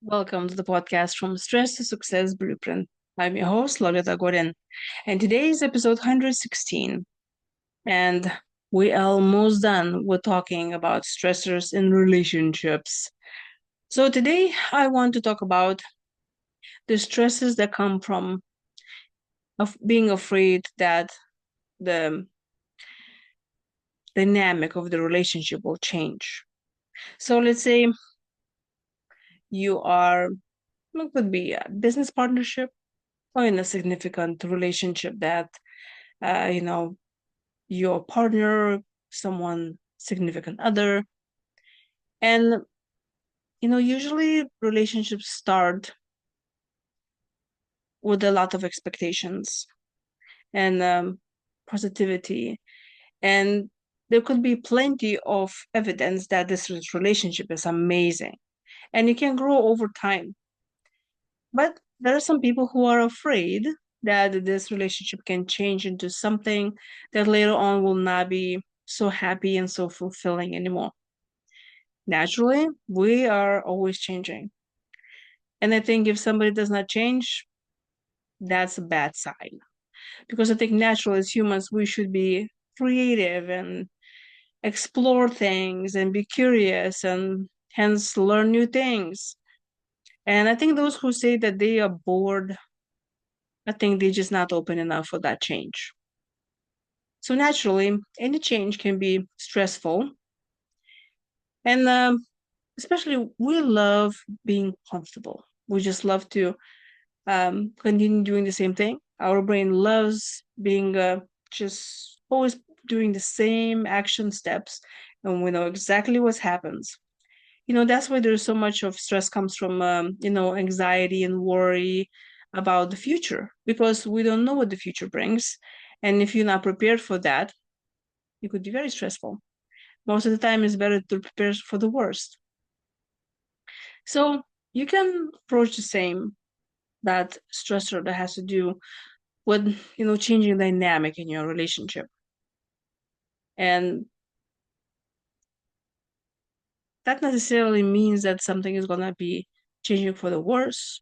Welcome to the podcast from Stress to Success Blueprint. I'm your host, Lolita, and today is episode 116. And we are almost done with talking about stressors in relationships. So today I want to talk about the stresses that come from being afraid that the dynamic of the relationship will change. So let's say it could be a business partnership or in a significant relationship that, uh, you know, your partner, someone significant other. And, usually relationships start with a lot of expectations and positivity. And there could be plenty of evidence that this relationship is amazing and it can grow over time. But there are some people who are afraid that this relationship can change into something that later on will not be so happy and so fulfilling anymore. Naturally, we are always changing. And I think if somebody does not change, that's a bad sign. Because I think naturally, as humans, we should be creative and explore things and be curious and hence learn new things. And I think those who say that they are bored, I think they're just not open enough for that change. So naturally, any change can be stressful. And especially, we love being comfortable. We just love to continue doing the same thing. Our brain loves being just always doing the same action steps, and we know exactly what happens. That's why there's so much of stress comes from, anxiety and worry about the future because we don't know what the future brings. And if you're not prepared for that, it could be very stressful. Most of the time, it's better to prepare for the worst. So you can approach the same that stressor that has to do with changing dynamic in your relationship, and that necessarily means that something is going to be changing for the worse.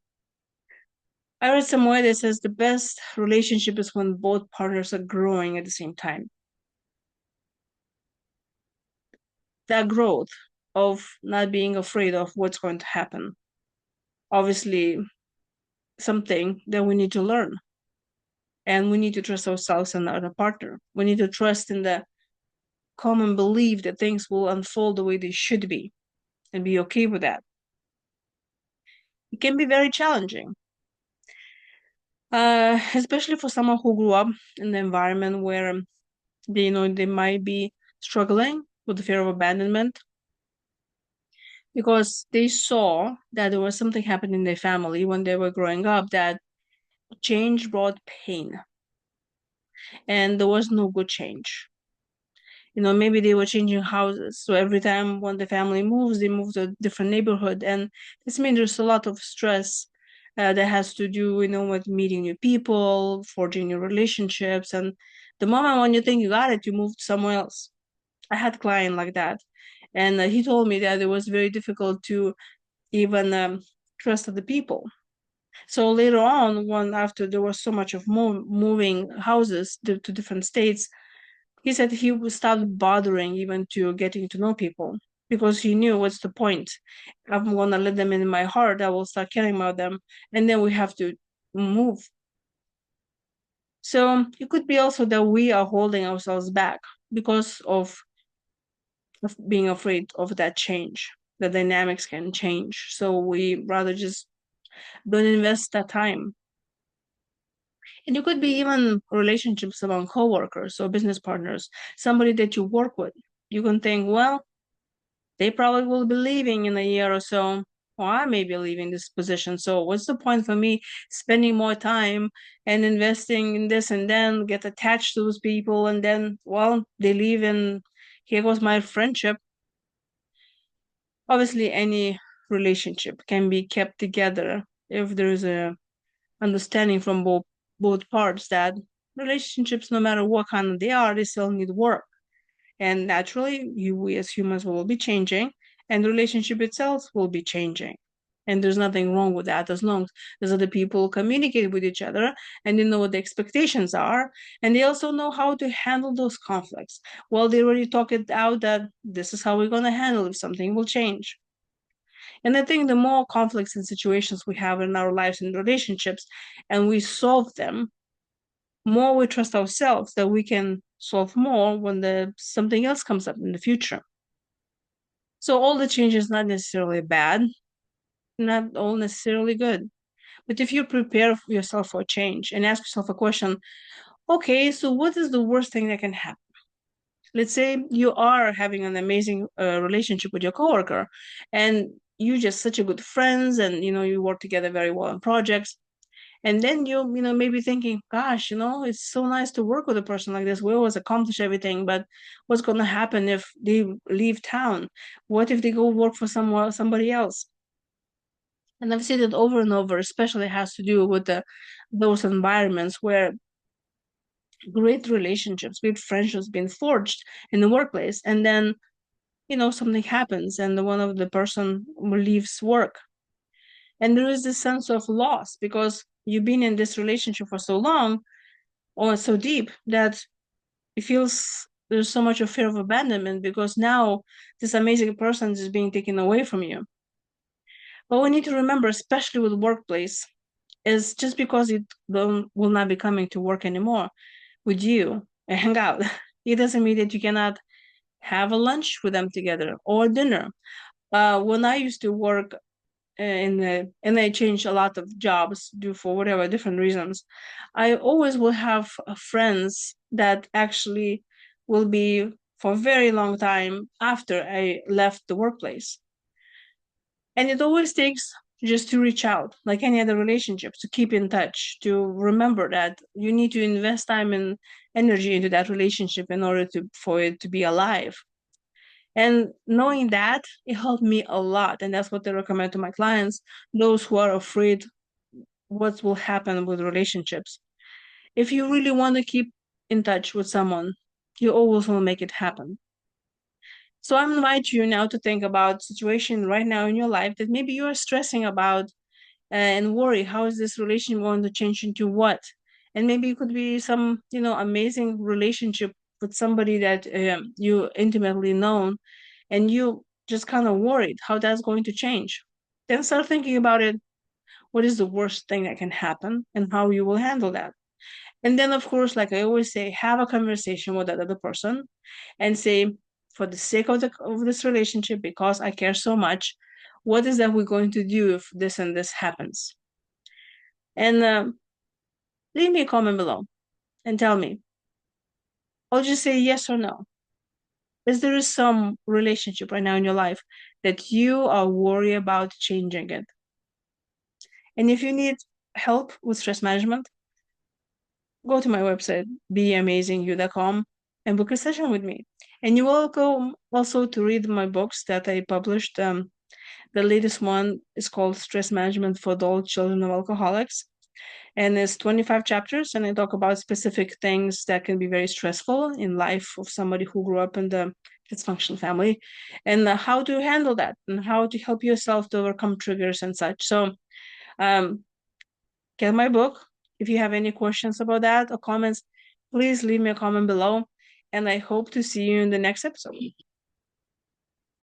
I read somewhere that says the best relationship is when both partners are growing at the same time. That growth of not being afraid of what's going to happen, obviously something that we need to learn, and we need to trust ourselves and our partner. We need to trust in the common belief that things will unfold the way they should be and be okay with that. It can be very challenging, especially for someone who grew up in the environment where they might be struggling with the fear of abandonment because they saw that there was something happening in their family when they were growing up that change brought pain and there was no good change. Maybe they were changing houses. So every time when the family moves, they move to a different neighborhood. And this means there's a lot of stress that has to do, with meeting new people, forging new relationships. And the moment when you think you got it, you move somewhere else. I had a client like that. And he told me that it was very difficult to even trust other people. So later on, when after there was so much of moving houses to different states, he said he would stop bothering even to getting to know people because he knew what's the point. I'm gonna let them in my heart. I will start caring about them, and then we have to move. So it could be also that we are holding ourselves back because of being afraid of that change. The dynamics can change, so we rather just don't invest that time. And it could be even relationships among coworkers or business partners, somebody that you work with. You can think, well, they probably will be leaving in a year or so, or I may be leaving this position. So what's the point for me spending more time and investing in this and then get attached to those people and then, well, they leave and here goes my friendship. Obviously, any relationship can be kept together if there's a understanding from both parts that relationships, no matter what kind they are, they still need work. And naturally, we as humans will be changing, and the relationship itself will be changing. And there's nothing wrong with that, as long as other people communicate with each other and they know what the expectations are. And they also know how to handle those conflicts. Well, they already talk it out that this is how we're going to handle if something will change. And I think the more conflicts and situations we have in our lives and relationships, and we solve them, more we trust ourselves that we can solve more when something else comes up in the future. So all the change is not necessarily bad, not all necessarily good. But if you prepare yourself for change and ask yourself a question, okay, so what is the worst thing that can happen? Let's say you are having an amazing relationship with your coworker, and you just such a good friends, and you work together very well on projects. And then you maybe thinking, gosh, it's so nice to work with a person like this. We always accomplish everything, but what's going to happen if they leave town? What if they go work for somebody else? And I've seen it over and over, especially has to do with those environments where great relationships, great friendships being forged in the workplace, and then something happens, and one of the person leaves work, and there is this sense of loss because you've been in this relationship for so long or so deep that it feels there's so much of fear of abandonment because now this amazing person is being taken away from you. But we need to remember, especially with workplace, is just because it will not be coming to work anymore with you and hang out, it doesn't mean that you cannot have a lunch with them together or dinner. When I used to work and I changed a lot of jobs due for whatever different reasons, I always will have friends that actually will be for a very long time after I left the workplace. And it always takes just to reach out, like any other relationships, to keep in touch, to remember that you need to invest time and energy into that relationship in order for it to be alive. And knowing that, it helped me a lot. And that's what I recommend to my clients, those who are afraid what will happen with relationships. If you really want to keep in touch with someone, you always will make it happen. So I invite you now to think about situation right now in your life that maybe you are stressing about and worry, how is this relation going to change into what? And maybe it could be some, amazing relationship with somebody that you intimately known, and you just kind of worried how that's going to change. Then start thinking about it. What is the worst thing that can happen and how you will handle that? And then, of course, like I always say, have a conversation with that other person and say, for the sake of this relationship, because I care so much, what is that we're going to do if this and this happens? And leave me a comment below and tell me. I'll just say yes or no. Is there some relationship right now in your life that you are worried about changing it? And if you need help with stress management, go to my website, beamazingyou.com, and book a session with me. And you're welcome also to read my books that I published. The latest one is called Stress Management for Adult Children of Alcoholics. And it's 25 chapters, and I talk about specific things that can be very stressful in life of somebody who grew up in the dysfunctional family, and how to handle that and how to help yourself to overcome triggers and such. So um, get my book. If you have any questions about that or comments, please leave me a comment below, and I hope to see you in the next episode.